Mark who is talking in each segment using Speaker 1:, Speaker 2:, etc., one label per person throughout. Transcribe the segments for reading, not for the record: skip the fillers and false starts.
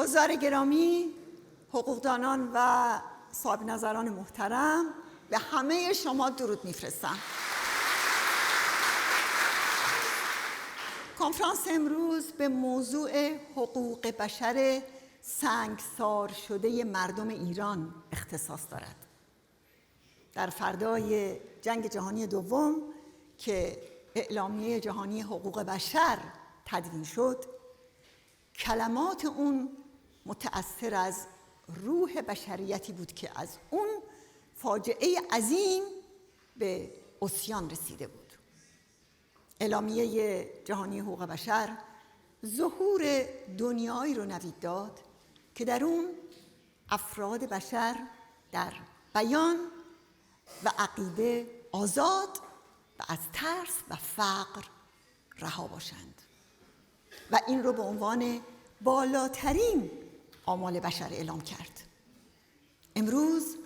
Speaker 1: حضار گرامی، حقوقدانان و صاحب نظران محترم، به همه شما درود میفرستم. کنفرانس امروز به موضوع حقوق بشر سنگسار شده مردم ایران اختصاص دارد. در فردای جنگ جهانی دوم که اعلامیه جهانی حقوق بشر تدوین شد، کلمات اون متأثر از روح بشریتی بود که از اون فاجعه عظیم به عصیان رسیده بود. اعلامیه جهانی حقوق بشر ظهور دنیایی رو نوید داد که در اون افراد بشر در بیان و عقیده آزاد و از ترس و فقر رها باشند و این رو به عنوان بالاترین آمال بشر اعلام کرد. امروز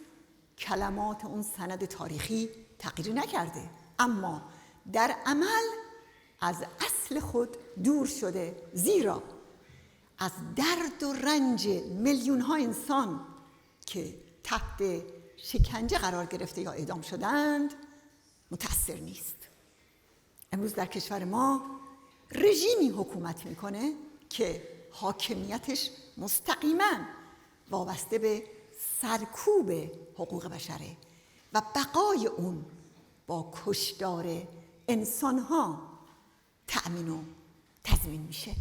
Speaker 1: کلمات اون سند تاریخی تغییر نکرده، اما در عمل از اصل خود دور شده، زیرا از درد و رنج میلیون ها انسان که تحت شکنجه قرار گرفته یا اعدام شدند متأثر نیست. امروز در کشور ما رژیمی حکومت میکنه که حاکمیتش مستقیما وابسته به سرکوب حقوق بشره و بقای اون با کشتار انسانها تأمین و تضمین میشه.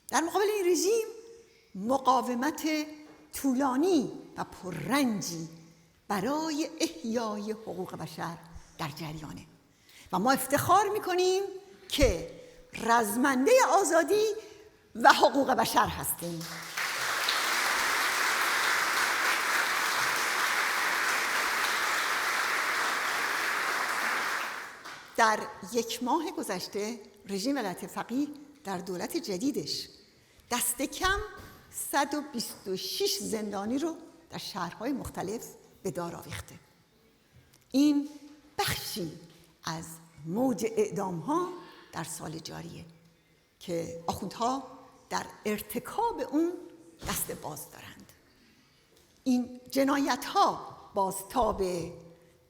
Speaker 1: در مقابل این رژیم مقاومت طولانی و پررنجی برای احیای حقوق بشر در جریانه و ما افتخار میکنیم که رزمنده آزادی و حقوق بشر هستیم. در 1 ماه گذشته رژیم ولایت فقیه در دولت جدیدش دست کم 126 زندانی رو در شهرهای مختلف به دار آویخته. این بخشی از موج اعدام‌ها در سال جاریه که آخوندها در ارتکاب اون دست باز دارند. این جنایت‌ها بازتاب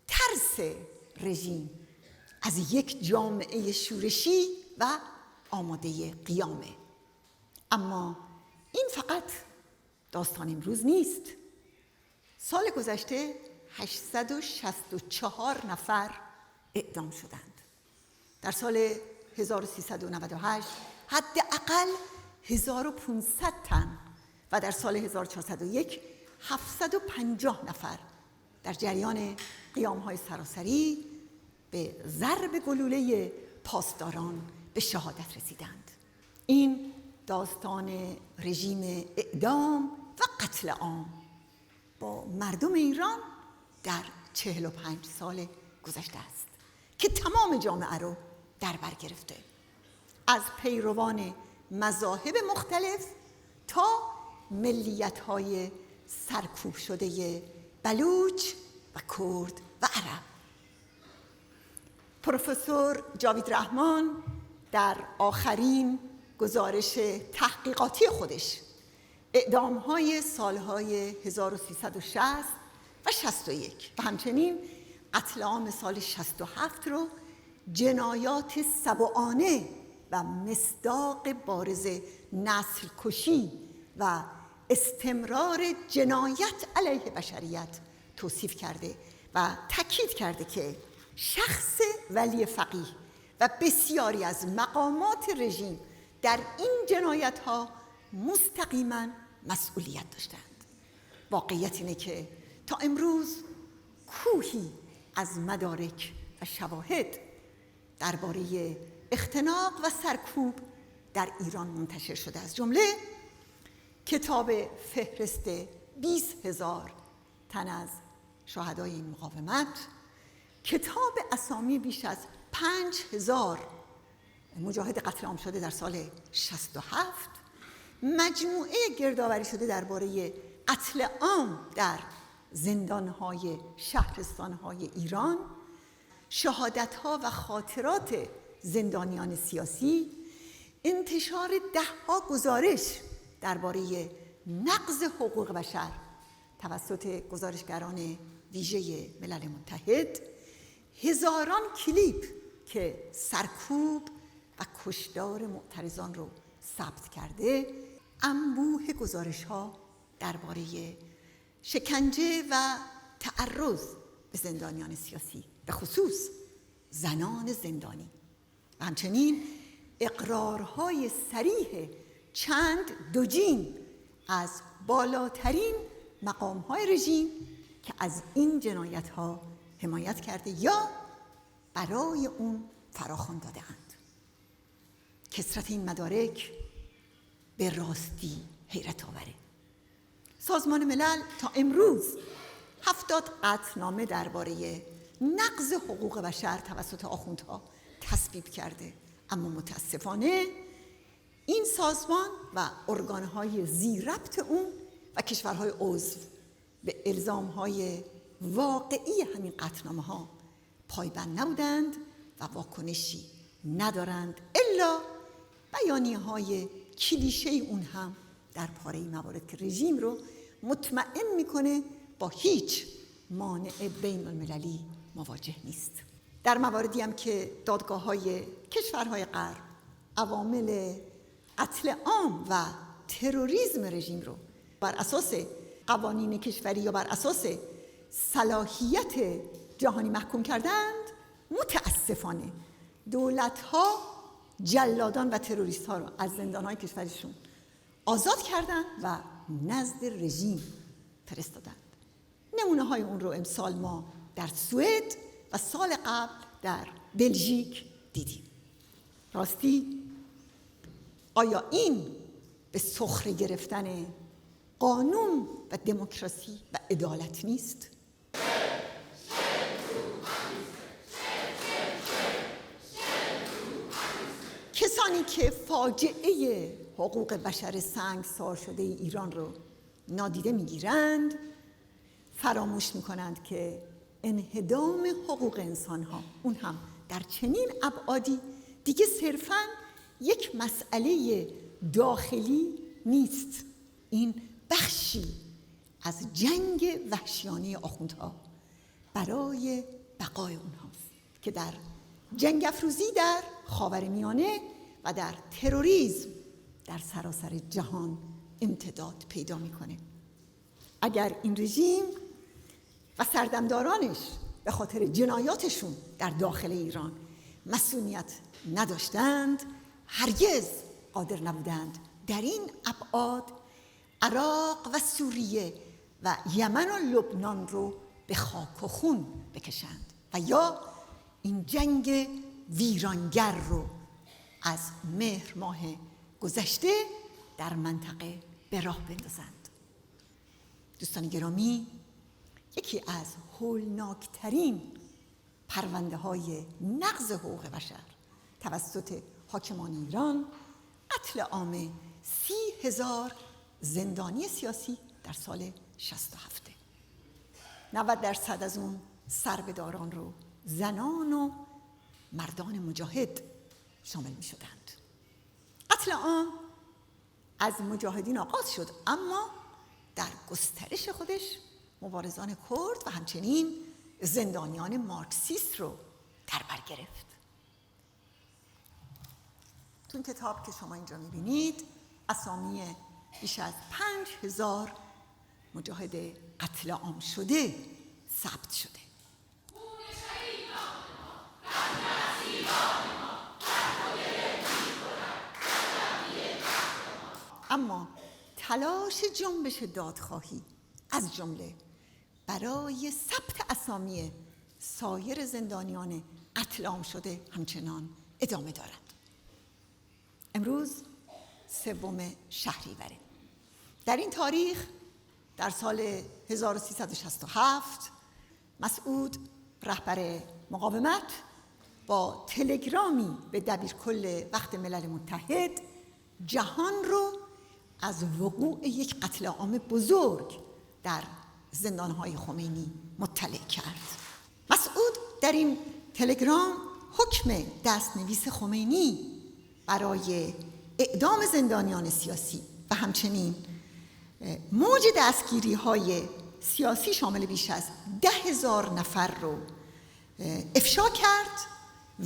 Speaker 1: ترس رژیم از یک جامعه شورشی و آماده قیامه. اما این فقط داستان امروز نیست. سال گذشته 864 نفر اعدام شدند. در سال 1398 حداقل 1500 تن و در سال 1401 750 نفر در جریان قیام‌های سراسری به ضرب گلوله پاسداران به شهادت رسیدند. این داستان رژیم اعدام و قتل عام با مردم ایران در 45 سال گذشته است که تمام جامعه رو در بر گرفته، از پیروان مذاهب مختلف تا ملیت‌های سرکوب شده بلوچ و کرد و عرب. پروفسور جاوید رحمان در آخرین گزارش تحقیقاتی خودش اعدام‌های سالهای 1360 و 61 و همچنین قتل عام سال 67 رو جنایات سبعانه و مصداق بارز نسل کشی و استمرار جنایت علیه بشریت توصیف کرده و تاکید کرده که شخص ولی فقیه و بسیاری از مقامات رژیم در این جنایت‌ها مستقیما مسئولیت داشتند. واقعیت اینه که تا امروز کوهی از مدارک و شواهد درباره اختناق و سرکوب در ایران منتشر شده، از جمله کتاب فهرست 20,000 تن از شهدای این مقاومت، کتاب اسامی بیش از 5,000 مجاهد قتل عام شده در سال 67، مجموعه گردآوری شده درباره قتل عام در زندان‌های شهرستان‌های ایران، شهادت‌ها و خاطرات زندانیان سیاسی، انتشار 10 گزارش درباره نقض حقوق بشر توسط گزارشگران ویژه ملل متحد هزاران کلیپ که سرکوب و کشتار معترضان رو ثبت کرده، انبوه گزارش‌ها درباره شکنجه و تعرض به زندانیان سیاسی، به خصوص زنان زندانی، و همچنین اقرارهای صریح چند دوجین از بالاترین مقام‌های رژیم که از این جنایت‌ها حمایت کرده یا برای اون فراخوان داده‌اند. کثرت این مدارک به راستی حیرت آوره. سازمان ملل تا امروز 70 قطعنامه درباره نقض حقوق بشر توسط آخوندها تصویب کرده، اما متاسفانه این سازمان و ارگانهای زیربط اون و کشورهای عضو به الزامهای واقعی همین قطعنامه‌ها پایبند نبودند و واکنشی ندارند، الا بیانیه‌های کلیشه اون هم در پاره موارد که رژیم رو مطمئن میکنه با هیچ مانع بین المللی مواجه نیست. در مواردی هم که دادگاه‌های کشورهای غرب عوامل قتل عام و تروریسم رژیم رو بر اساس قوانین کشوری یا بر اساس صلاحیت جهانی محکوم کردند، متاسفانه دولت‌ها جلادان و تروریست‌ها رو از زندان‌های کشورشون آزاد کردند و نزد رژیم فرستادند. نمونه‌های اون رو امسال ما در سوئد و سال قبل در بلژیک دیدیم. راستی آیا این به سخره گرفتن قانون و دموکراسی و عدالت نیست؟ کسانی که فاجعه حقوق بشر سنگسار شده ایران رو نادیده میگیرند، فراموش میکنند که انهدام حقوق انسانها، اون هم در چنین ابعادی، دیگه صرفاً یک مسئله داخلی نیست. این بخشی از جنگ وحشیانه آخوندها برای بقای اونهاست که در جنگ افروزی در خاورمیانه و در تروریسم در سراسر جهان امتداد پیدا میکنه. اگر این رژیم و سردمدارانش به خاطر جنایاتشون در داخل ایران مسئولیت نداشتند، هرگز قادر نبودند در این ابعاد عراق و سوریه و یمن و لبنان رو به خاک و خون بکشند و یا این جنگ ویرانگر رو از مهر ماه گذشته در منطقه به راه بندازند. دوستان گرامی، یکی از هولناکترین پرونده های نقض حقوق بشر توسط حاکمان ایران قتل عام 30,000 زندانی سیاسی در سال 67. 90% از اون سربداران رو زنان و مردان مجاهد شامل می شدند. قتل عام از مجاهدین آغاز شد، اما در گسترش خودش مبارزان کرد و همچنین زندانیان مارکسیست رو در بر گرفت. تو این کتاب که شما اینجا می‌بینید اسامی بیش از 5,000 مجاهد قتل عام شده ثبت شده. اما تلاش جنبش دادخواهی از جمله برای ثبت اسامی سایر زندانیان قتل عام شده همچنان ادامه دارد. امروز 3 شهریوره. در این تاریخ در سال 1367 مسعود رهبر مقاومت با تلگرامی به دبیرکل وقت ملل متحد جهان رو از وقوع یک قتل عام بزرگ در زندانهای خمینی مطلع کرد. مسعود در این تلگرام حکم دستنویس خمینی برای اعدام زندانیان سیاسی و همچنین موج دستگیری‌های سیاسی شامل بیش از 10,000 نفر رو افشا کرد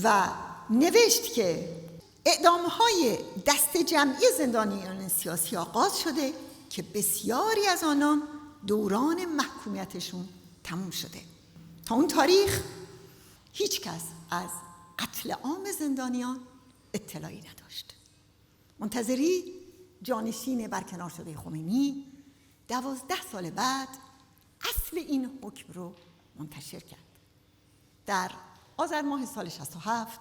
Speaker 1: و نوشت که اعدام‌های دست جمعی زندانیان سیاسی آغاز شده که بسیاری از آنان دوران محکومیتشون تموم شده. تا اون تاریخ هیچ کس از قتل عام زندانیان اطلاعی نداشت. منتظری جانشین برکنار شده خمینی 12 سال بعد اصل این حکم رو منتشر کرد. در آذر ماه سال 67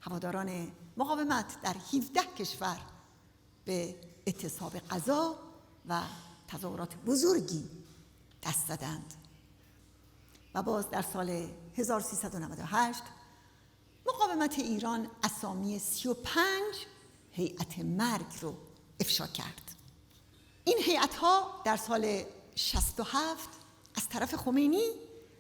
Speaker 1: هواداران مقاومت در 17 کشور به اعتصاب غذا و تظاهرات بزرگی دست زدند و باز در سال 1398 مقاومت ایران اسامی 35 هیئت مرگ رو افشا کرد. این هیئت‌ها در سال 67 از طرف خمینی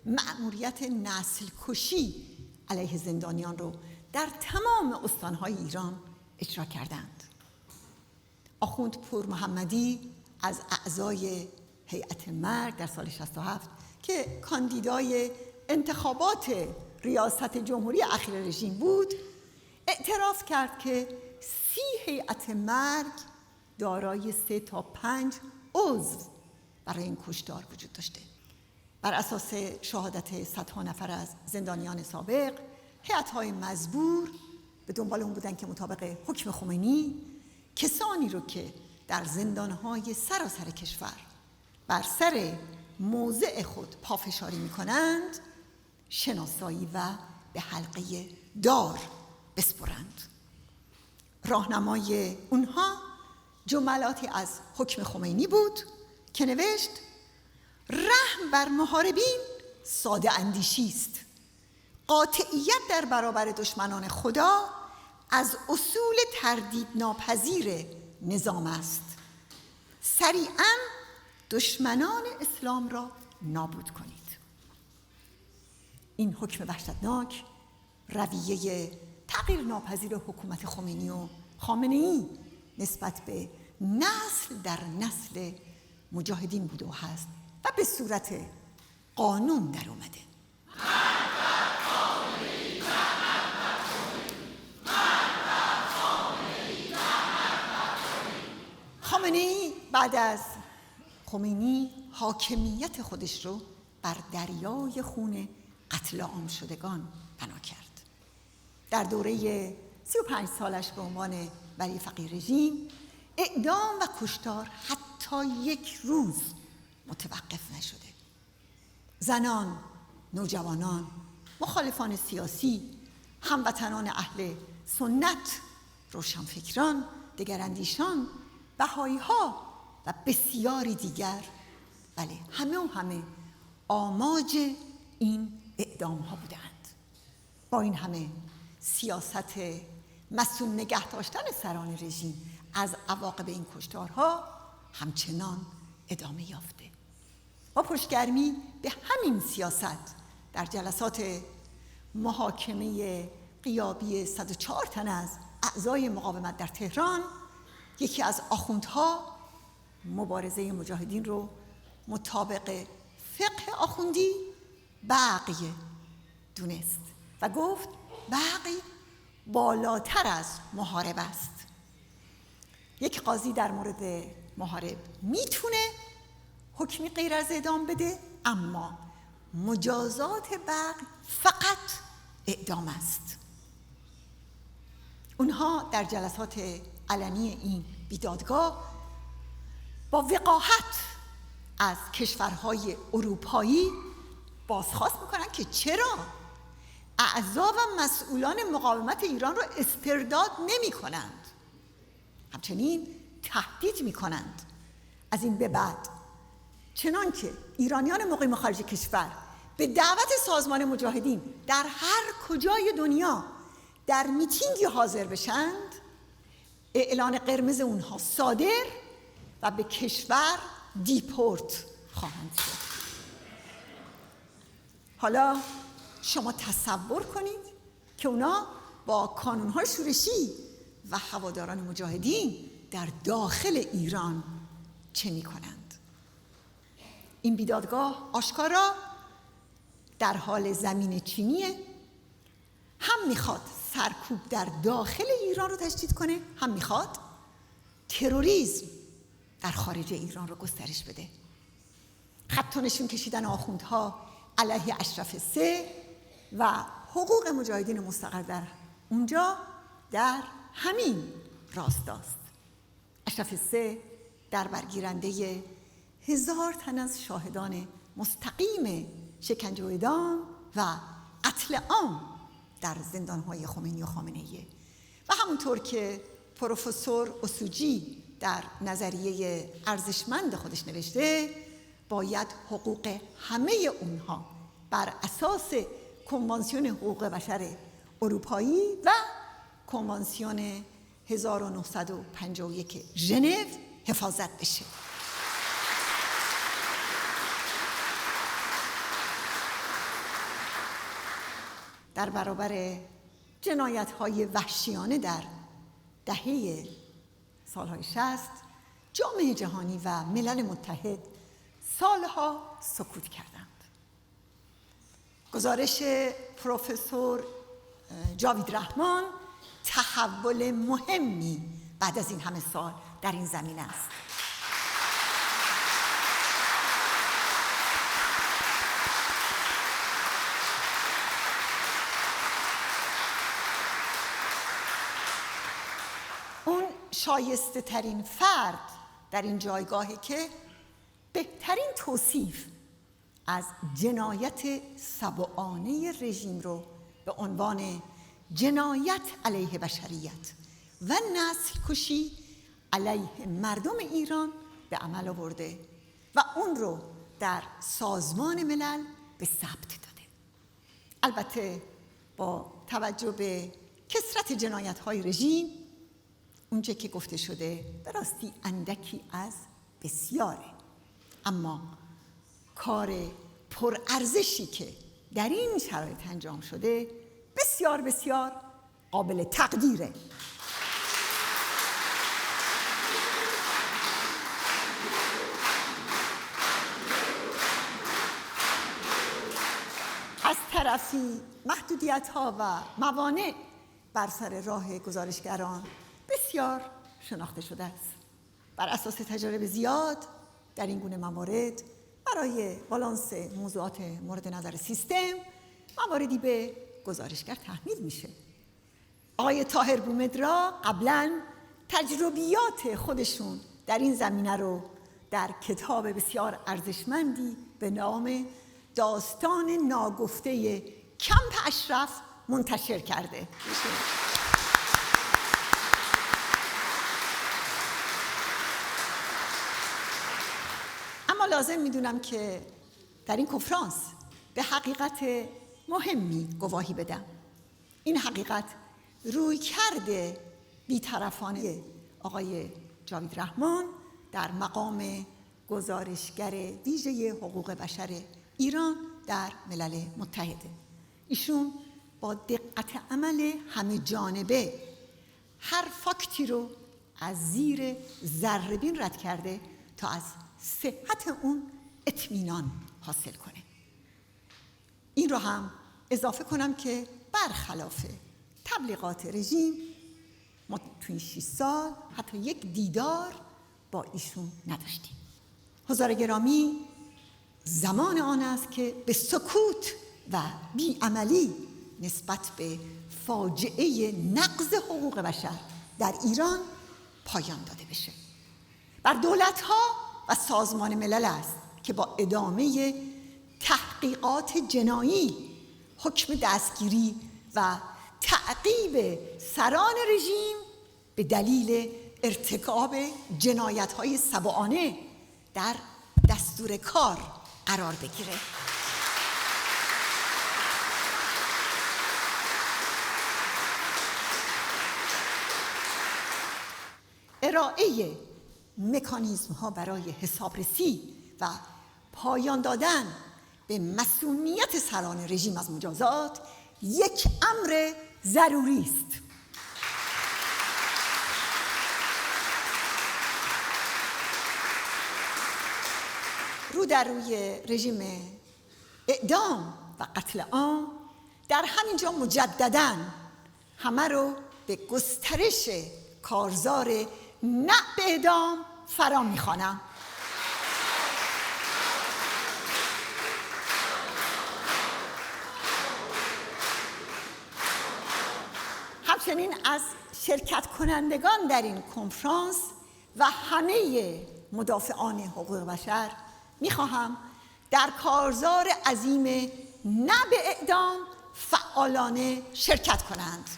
Speaker 1: مأموریت نسل کشی علیه زندانیان رو در تمام استان‌های ایران اجرا کردند. آخوند پور محمدی از اعضای هیئت مرگ در سال 67 که کاندیدای انتخابات ریاست جمهوری اخیر رژیم بود، اعتراف کرد که 30 هیئت مرگ دارای 3 تا 5 عضو برای این کشتار وجود داشته. بر اساس شهادت صدها نفر از زندانیان سابق، هیئت‌های مزبور به دنبال اون بودن که مطابق حکم خمینی کسانی رو که در زندان‌های سراسر کشور بر سر موضع خود پافشاری می‌کنند شناسایی و به حلقه دار بسپرند. راهنمای اونها جملاتی از حکم خمینی بود که نوشت: رحم بر محاربین ساده اندیشی است. قاطعیت در برابر دشمنان خدا از اصول تردید ناپذیر نظام است. سریعاً دشمنان اسلام را نابود کنید. این حکم وحشتناک رویه تغییر ناپذیر حکومت خمینی و خامنه‌ای نسبت به نسل در نسل مجاهدین بوده و هست و به صورت قانون در اومده. خامنه‌ای بعد از خمینی حاکمیت خودش رو بر دریای خون قتل عام شدگان بنا کرد. در دوره 35 سالش به عنوان ولی فقیه رژیم، اعدام و کشتار حتی یک روز متوقف نشده. زنان، نوجوانان، مخالفان سیاسی، هموطنان اهل سنت، روشنفکران، دگراندیشان، بهائی‌ها و بسیاری دیگر، بله همه آماج این اعدام‌ها بودند. با این همه سیاست مسئول نگه داشتن سران رژیم از عواقب این کشتارها همچنان ادامه یافته. با پشتگرمی به همین سیاست در جلسات محاکمه غیابی 104 تن از اعضای مقاومت در تهران، یکی از آخوندها مبارزه مجاهدین رو مطابق فقه آخوندی بغی دونست و گفت بغی بالاتر از محارب است. یک قاضی در مورد محارب میتونه حکمی غیر از اعدام بده، اما مجازات بغی فقط اعدام است. اونها در جلسات علنی این بیدادگاه با وقاحت از کشورهای اروپایی بازخواست میکنن که چرا اعضا و مسئولان مقاومت ایران را استرداد نمی کنند. همچنین تهدید می کنند از این به بعد چنان که ایرانیان مقیم خارج کشور به دعوت سازمان مجاهدین در هر کجای دنیا در میتینگی حاضر بشند، اعلان قرمز اونها صادر و به کشور دیپورت خواهند شد. حالا شما تصور کنید که اونا با کانون‌های شورشی و هواداران مجاهدین در داخل ایران چه می‌کنند. این بیدادگاه آشکارا در حال زمین چینیه، هم میخواد سرکوب در داخل ایران رو تشدید کنه، هم میخواد تروریسم در خارج ایران رو گسترش بده. خط و نشون کشیدن آخوندها علیه اشرف سه و حقوق مجاهدین مستقر در اونجا در همین راستاست. اشرف سه در برگیرنده 1000 تن از شاهدان مستقیم شکنجه و اعدام و قتل عام در زندان‌های خمینی و خامنه‌ای و همونطور که پروفسور اسوجی در نظریه ارزشمند خودش نوشته، باید حقوق همه اونها بر اساس کنوانسیون حقوق بشر اروپایی و کنوانسیون 1951 ژنو حفاظت بشه. در برابر جنایت‌های وحشیانه در دهه سالهای 60 جامعه جهانی و ملل متحد سالها سکوت کردند. گزارش پروفسور جاوید رحمان تحول مهمی بعد از این همه سال در این زمینه است. اون شایسته ترین فرد در این جایگاهی که بهترین توصیف از جنایت سبعانه رژیم رو به عنوان جنایت علیه بشریت و نسل کشی علیه مردم ایران به عمل آورده و اون رو در سازمان ملل به ثبت داده. البته با توجه به کثرت جنایت‌های رژیم، اونچه که گفته شده به راستی اندکی از بسیاره، اما کار پرارزشی که در این شرایط انجام شده بسیار بسیار قابل تقدیره. از طرفی محدودیت‌ها و موانع بر سر راه گزارشگران بسیار شناخته شده است. بر اساس تجارب زیاد در این گونه موارد برای بالانس موضوعات مورد نظر سیستم مواردی به گزارشگر تحمیل میشه. آقای طاهر بومدرا قبلا تجربیات خودشون در این زمینه رو در کتاب بسیار ارزشمندی به نام داستان ناگفته کمپ اشرف منتشر کرده. اما لازم میدونم که در این کنفرانس به حقیقت مهمی گواهی بدم. این حقیقت روی کرده بی‌طرفانه آقای جاوید رحمان در مقام گزارشگر ویژه حقوق بشر ایران در ملل متحده. ایشون با دقت عمل همه جانبه هر فاکتی رو از زیر ذره‌بین رد کرده تا از صحت اون اطمینان حاصل کنه. این رو هم اضافه کنم که برخلاف تبلیغات رژیم ما توی 6 سال حتی یک دیدار با ایشون نداشتیم. حضار گرامی، زمان آن است که به سکوت و بیعملی نسبت به فاجعه نقض حقوق بشر در ایران پایان داده بشه. بر دولت‌ها و سازمان ملل است که با ادامه تحقیقات جنایی، حکم دستگیری و تعقیب سران رژیم به دلیل ارتکاب جنایت‌های سبعانه در دستور کار قرار بگیره. ارائه مکانیزم‌ها برای حسابرسی و پایان دادن به مسئولیت سران رژیم از مجازات یک امر ضروری است. رو در روی رژیم اعدام و قتل عام در همینجا مجدداً همه رو به گسترش کارزار نه به اعدام فرا می‌خوانم. همچنین از شرکت کنندگان در این کنفرانس و همه مدافعان حقوق بشر میخواهم در کارزار عظیم نه به اعدام فعالانه شرکت کنند.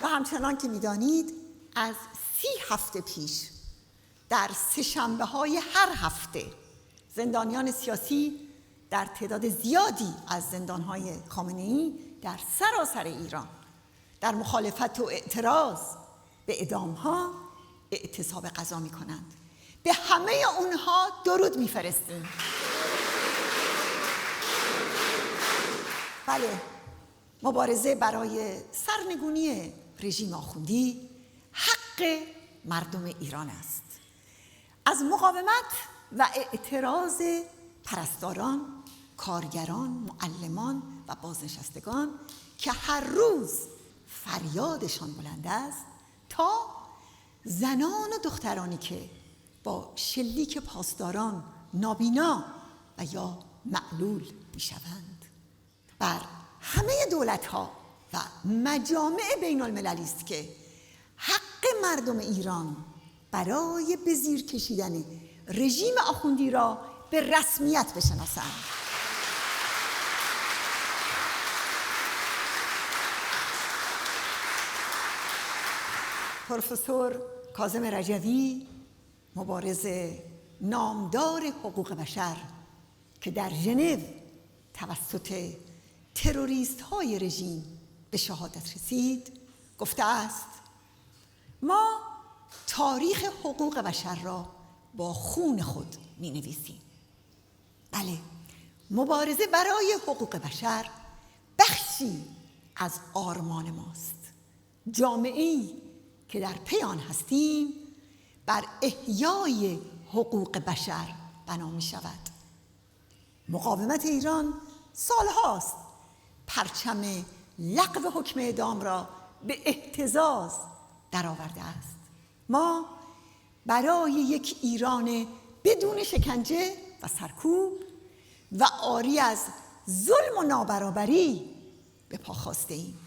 Speaker 1: و همچنان که میدانید از 30 هفته پیش در سه‌شنبه‌های هر هفته زندانیان سیاسی در تعداد زیادی از زندان‌های خامنه‌ای در سراسر ایران در مخالفت و اعتراض به اعدام‌ها اعتصاب غذا می‌کنند. به همه اونها درود می‌فرستیم. بله، مبارزه برای سرنگونی رژیم آخوندی حق مردم ایران است. از مقاومت و اعتراض پرستاران، کارگران، معلمان و بازنشستگان که هر روز فریادشان بلند است تا زنان و دخترانی که با شلیک پاسداران نابینا و یا معلول میشوند. بر همه دولت‌ها و مجامع بین المللی است که حق مردم ایران برای به زیر کشیدن رژیم آخوندی را به رسمیت بشناسند. پروفسور کاظم رجوی، مبارز نامدار حقوق بشر که در ژنو توسط تروریست‌های رژیم به شهادت رسید، گفته است: ما تاریخ حقوق بشر را با خون خود می‌نویسیم. بله، مبارزه برای حقوق بشر بخشی از آرمان ماست. جامعه‌ای که در پی آن هستیم بر احیای حقوق بشر بنا می‌شود. مقاومت ایران سالهاست پرچم لغو حکم اعدام را به اهتزاز درآورده است. ما برای یک ایران بدون شکنجه و سرکوب و عاری از ظلم و نابرابری به پا خاسته ایم.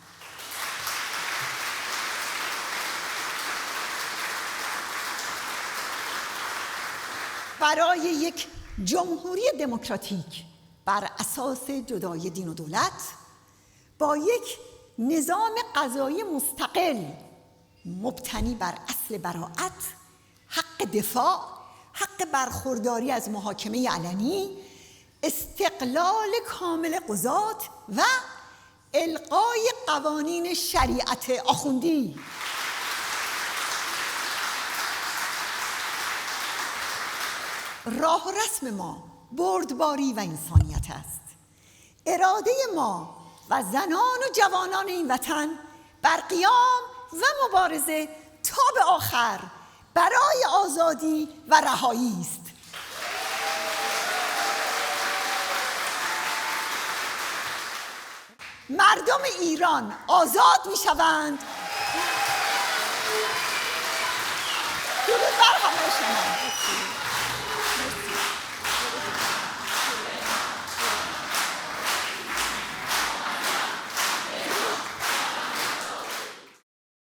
Speaker 1: برای یک جمهوری دموکراتیک بر اساس جدای دین و دولت با یک نظام قضایی مستقل مبتنی بر اصل براءت، حق دفاع، حق برخورداری از محاکمه علنی، استقلال کامل قضات و الغای قوانین شریعت آخوندی. راه و رسم ما بردباری و انسانیت است. اراده ما و زنان و جوانان این وطن بر قیام و مبارزه تا به آخر برای آزادی و رهایی است. مردم ایران آزاد می‌شوند. درود بر همه شما.